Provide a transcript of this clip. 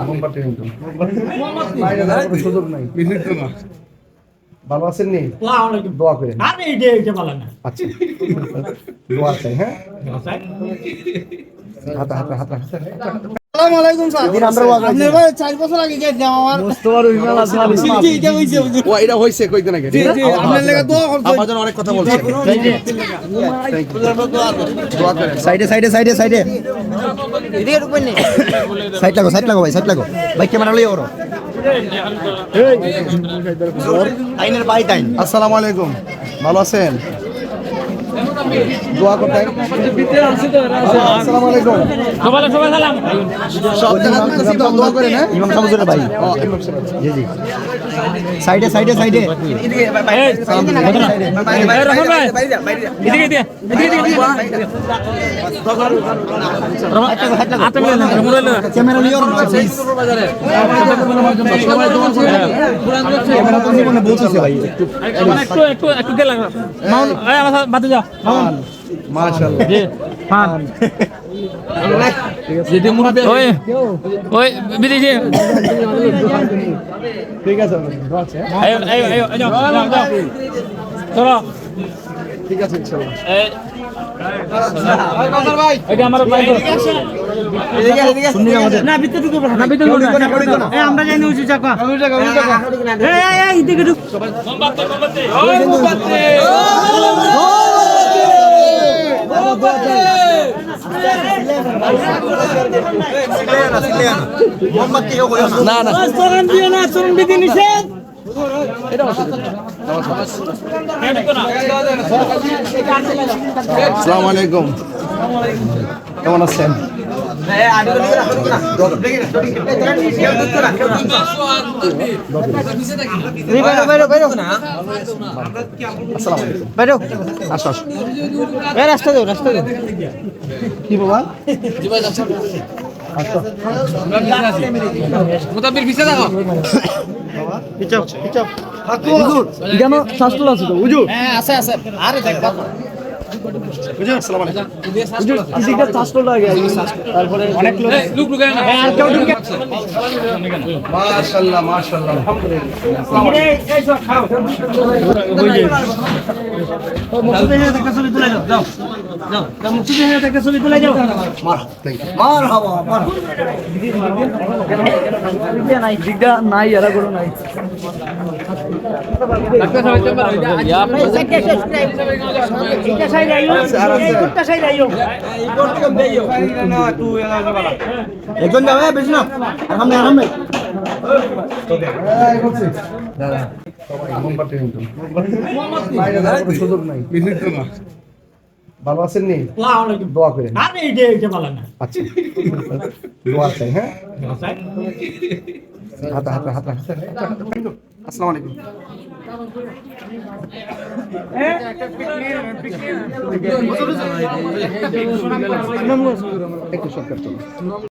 মোমবাতি কিন্তু বাইরে যাওয়ার কোনো সুযোগ নাই। ভালো আছেন নি? দোয়া করেন। আচ্ছা দোয়া চাই। হ্যাঁ হাতে হাতে হাতে হাতে। আসসালামু আলাইকুম স্যার। দিন আমরা ওয়াজ আপনি ভাই 4 বছর আগে গেছিলাম আমার মুস্তাফা রহিমাল আসমাল জি জি এটা হইছে ও এটা হইছে কইতে নাকি জি জি আপনার লাগা দোয়া করতে আমার জন্য অনেক কথা বলছেন। দোয়া করেন। সাইডে সাইডে সাইডে সাইডে এদিকে ঢুকবেন না সাইড লাগো ভাই সাইড লাগো ভাই ক্যামেরা লইও ওরো আইনের বাই টাইম। আসসালামু আলাইকুম, ভালো আছেন? দোয়া করতেন। আসসালামু আলাইকুম। সবাই সালাম। সব জায়গা দোয়া করেন। হ্যাঁ ইমাম সাহেবের ভাই জি জি সাইডে সাইডে সাইডে রহমান ভাই এদিকে দিয়ে ক্যামেরা লিও না প্লিজ ক্যামেরা তো জীবনে বলতেছে ভাই একটু কে লাগলো মাউন আমার বাতে যা মাউন মাশাআল্লাহ। জি হ্যাঁ যদি মুরব্বি ওই বিদেশি ঠিক আছে দোয়া আছে। আয় যাও চলো ঠিক আছে ইনশাআল্লাহ। এটা আমার ভাই না ভিতরে ঢুকো না ভিতরে ঢুকো না আমরা জানি উঁচু চাকা এই এদিকে ঢুক মোমবাতি না না চরণ দিও না চরণ বিধি নিষেধ আসসালামু আলাইকুম, কেমন আছেন? আসসালামু আলাইকুম। বাইরো আসো আসো। এই রাস্তা দাও কি বাবা? মুতাবির পিছে দেখো পিছাও পিছাও হুজুর কেন শাস্ত্র আছে তো হুজুর? হ্যাঁ আছে আছে আরে দেখ বাবা হুজুর আসসালামু আলাইকুম। হুজুর কিদিকে শাস্ত্র লাগে তারপরে অনেক লোক লোক আর কেউ ঢুকে মাশাআল্লাহ মাশাআল্লাহ আলহামদুলিল্লাহ। মুক্তিদের একটা ছবি তুলে যাও যাও যাও যাও মুক্তিদের একটা ছবি তুলে যাও মারহাবা দিকটা নাই এরা কোনো নাই একজন যাবে বেশি না আরামে আরামে দাদা মোমবাতি কিন্তু বাইরে যাওয়ার কোনো সুযোগ নাই। ভালো আছেন নি? দোয়া করেন। আচ্ছা দোয়া চাই। হ্যাঁ হাতে হাতে হাতে হাতে। আসসালামু আলাইকুম। একটু শর্টকাট চলো।